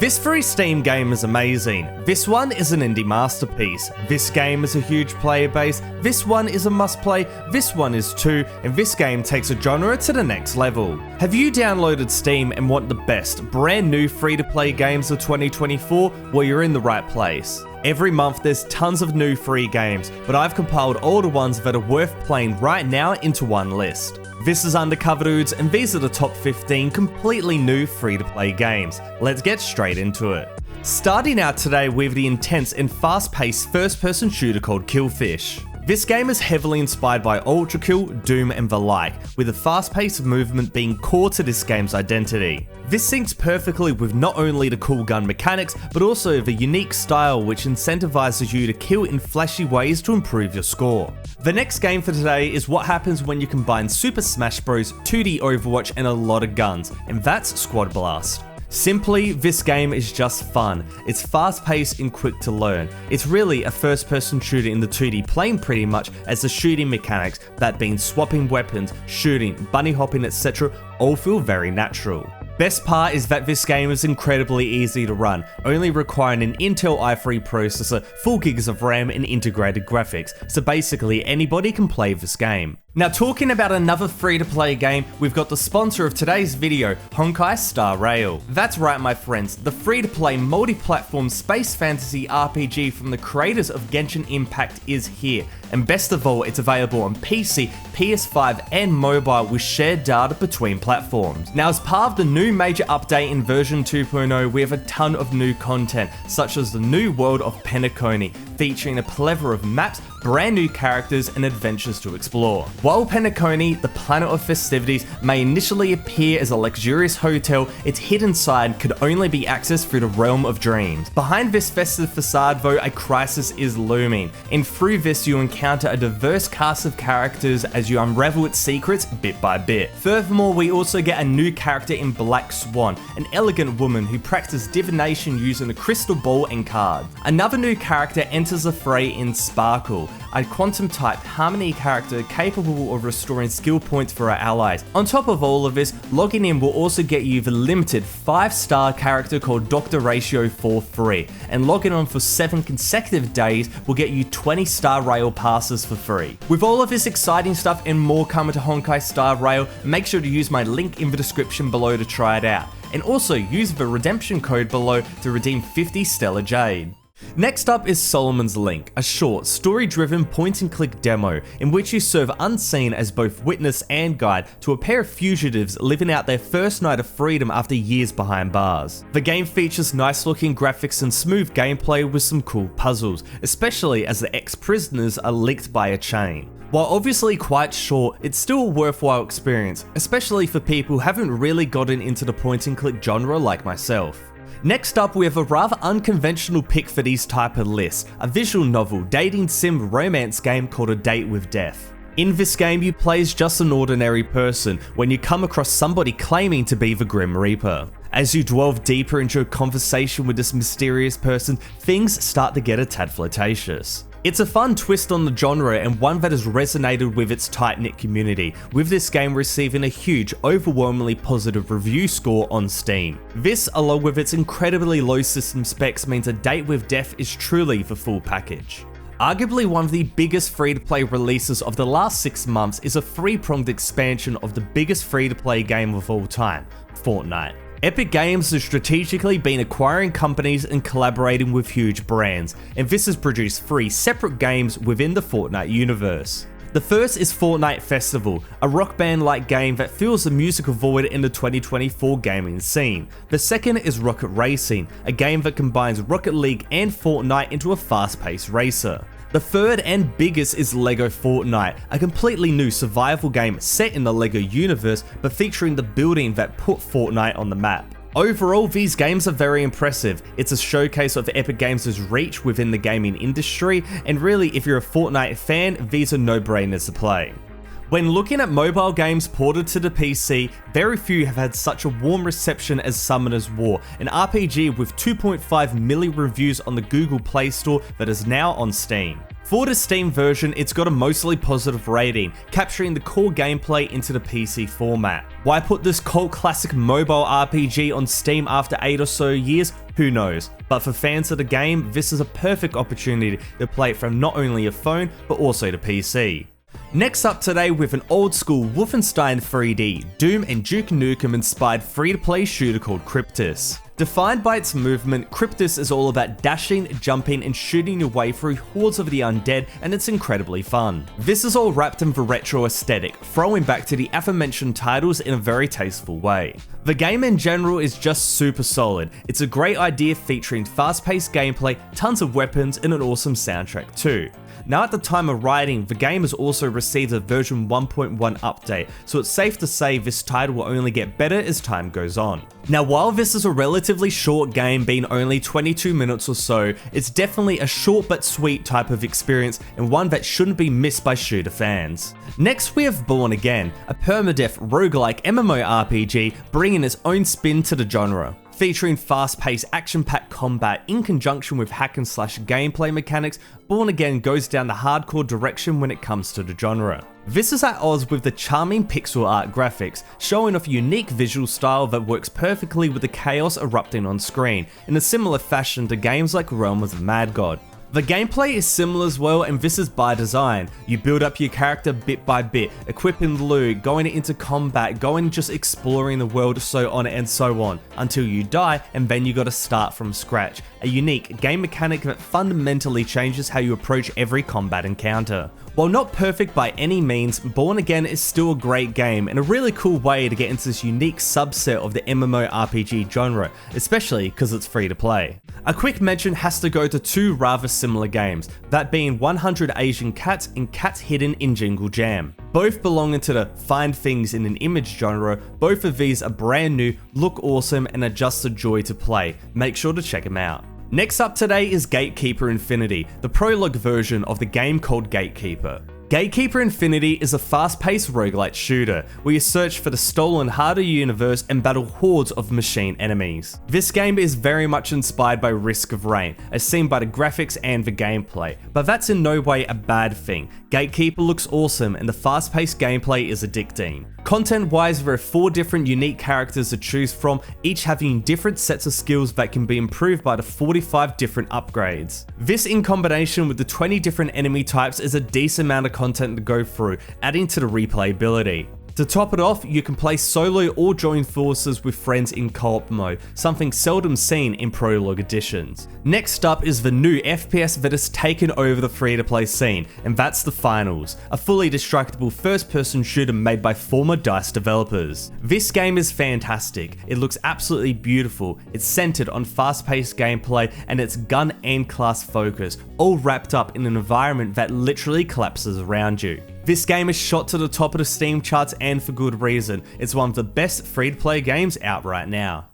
This free Steam game is amazing. This one is an indie masterpiece. This game is a huge player base. This one is a must play. This one is too. And this game takes a genre to the next level. Have you downloaded Steam and want the best, brand new free to play games of 2024? Well, you're in the right place. Every month there's tons of new free games, but I've compiled all the ones that are worth playing right now into one list. This is Undercover Dudes, and these are the top 15 completely new free-to-play games. Let's get straight into it. Starting out today with the intense and fast-paced first-person shooter called Killfish. This game is heavily inspired by Ultra Kill, Doom and the like, with the fast-paced movement being core to this game's identity. This syncs perfectly with not only the cool gun mechanics, but also the unique style which incentivizes you to kill in flashy ways to improve your score. The next game for today is what happens when you combine Super Smash Bros, 2D Overwatch and a lot of guns, and that's SquadBlast. Simply, this game is just fun. It's fast-paced and quick to learn. It's really a first-person shooter in the 2D plane pretty much, as the shooting mechanics, that being swapping weapons, shooting, bunny hopping, etc. all feel very natural. Best part is that this game is incredibly easy to run, only requiring an Intel i3 processor, 4 gigs of RAM and integrated graphics, so basically anybody can play this game. Now talking about another free-to-play game, we've got the sponsor of today's video, Honkai Star Rail. That's right my friends, the free-to-play multi-platform space fantasy RPG from the creators of Genshin Impact is here. And best of all, it's available on PC, PS5 and mobile with shared data between platforms. Now as part of the new major update in version 2.0, we have a ton of new content, such as the new world of Penacony, featuring a plethora of maps, brand new characters and adventures to explore. While Penacony, the planet of festivities, may initially appear as a luxurious hotel, its hidden side could only be accessed through the realm of dreams. Behind this festive facade though, a crisis is looming, and through this you encounter a diverse cast of characters as you unravel its secrets bit by bit. Furthermore, we also get a new character in Black Swan, an elegant woman who practices divination using a crystal ball and cards. Another new character enters the fray in Sparkle, a quantum-type harmony character capable of restoring skill points for our allies. On top of all of this, logging in will also get you the limited 5-star character called Dr. Ratio for free, and logging on for 7 consecutive days will get you 20-star rail passes for free. With all of this exciting stuff and more coming to Honkai Star Rail, make sure to use my link in the description below to try it out, and also use the redemption code below to redeem 50 Stellar Jade. Next up is Solomon's Link, a short, story-driven point-and-click demo in which you serve unseen as both witness and guide to a pair of fugitives living out their first night of freedom after years behind bars. The game features nice-looking graphics and smooth gameplay with some cool puzzles, especially as the ex-prisoners are linked by a chain. While obviously quite short, it's still a worthwhile experience, especially for people who haven't really gotten into the point-and-click genre like myself. Next up, we have a rather unconventional pick for these type of lists, a visual novel dating sim romance game called A Date with Death. In this game, you play as just an ordinary person when you come across somebody claiming to be the Grim Reaper. As you delve deeper into a conversation with this mysterious person, things start to get a tad flirtatious. It's a fun twist on the genre and one that has resonated with its tight-knit community, with this game receiving a huge, overwhelmingly positive review score on Steam. This, along with its incredibly low system specs, means A Date with Death is truly the full package. Arguably one of the biggest free-to-play releases of the last 6 months is a three-pronged expansion of the biggest free-to-play game of all time, Fortnite. Epic Games has strategically been acquiring companies and collaborating with huge brands, and this has produced 3 separate games within the Fortnite universe. The first is Fortnite Festival, a rock band-like game that fills the musical void in the 2024 gaming scene. The second is Rocket Racing, a game that combines Rocket League and Fortnite into a fast-paced racer. The third and biggest is LEGO Fortnite, a completely new survival game set in the LEGO universe but featuring the building that put Fortnite on the map. Overall, these games are very impressive. It's a showcase of Epic Games' reach within the gaming industry, and really if you're a Fortnite fan, these are no-brainers to play. When looking at mobile games ported to the PC, very few have had such a warm reception as Summoner's War, an RPG with 2.5 million reviews on the Google Play Store that is now on Steam. For the Steam version, it's got a mostly positive rating, capturing the core gameplay into the PC format. Why put this cult classic mobile RPG on Steam after 8 or so years? Who knows? But for fans of the game, this is a perfect opportunity to play it from not only a phone, but also the PC. Next up today, with an old school Wolfenstein 3D, Doom and Duke Nukem inspired free-to-play shooter called Cryptus. Defined by its movement, Cryptus is all about dashing, jumping, and shooting your way through hordes of the undead, and it's incredibly fun. This is all wrapped in the retro aesthetic, throwing back to the aforementioned titles in a very tasteful way. The game in general is just super solid. It's a great idea featuring fast-paced gameplay, tons of weapons, and an awesome soundtrack too. Now at the time of writing, the game has also received a version 1.1 update, so it's safe to say this title will only get better as time goes on. Now while this is a relatively short game, being only 22 minutes or so, it's definitely a short but sweet type of experience, and one that shouldn't be missed by shooter fans. Next we have Born Again, a permadeath roguelike MMORPG bringing its own spin to the genre. Featuring fast-paced, action-packed combat in conjunction with hack-and-slash gameplay mechanics, Born Again goes down the hardcore direction when it comes to the genre. This is at odds with the charming pixel art graphics, showing off a unique visual style that works perfectly with the chaos erupting on screen, in a similar fashion to games like Realm of the Mad God. The gameplay is similar as well, and this is by design. You build up your character bit by bit, equipping loot, going into combat, going just exploring the world, so on and so on, until you die, and then you gotta start from scratch. A unique game mechanic that fundamentally changes how you approach every combat encounter. While not perfect by any means, Born Again is still a great game and a really cool way to get into this unique subset of the MMORPG genre, especially because it's free to play. A quick mention has to go to two rather similar games, that being 100 Asian Cats and Cats Hidden in Jingle Jam. Both belong into the find things in an image genre. Both of these are brand new, look awesome, and are just a joy to play. Make sure to check them out. Next up today is Gatekeeper Infinity, the prologue version of the game called Gatekeeper. Gatekeeper Infinity is a fast-paced roguelite shooter, where you search for the stolen heart of the universe and battle hordes of machine enemies. This game is very much inspired by Risk of Rain, as seen by the graphics and the gameplay, but that's in no way a bad thing. Gatekeeper looks awesome and the fast-paced gameplay is addicting. Content-wise, there are 4 different unique characters to choose from, each having different sets of skills that can be improved by the 45 different upgrades. This in combination with the 20 different enemy types is a decent amount of content to go through, adding to the replayability. To top it off, you can play solo or join forces with friends in co-op mode, something seldom seen in prologue editions. Next up is the new FPS that has taken over the free-to-play scene, and that's The Finals, a fully destructible first-person shooter made by former DICE developers. This game is fantastic, it looks absolutely beautiful, it's centered on fast-paced gameplay and its gun and class focus, all wrapped up in an environment that literally collapses around you. This game is shot to the top of the Steam charts, and for good reason. It's one of the best free-to-play games out right now.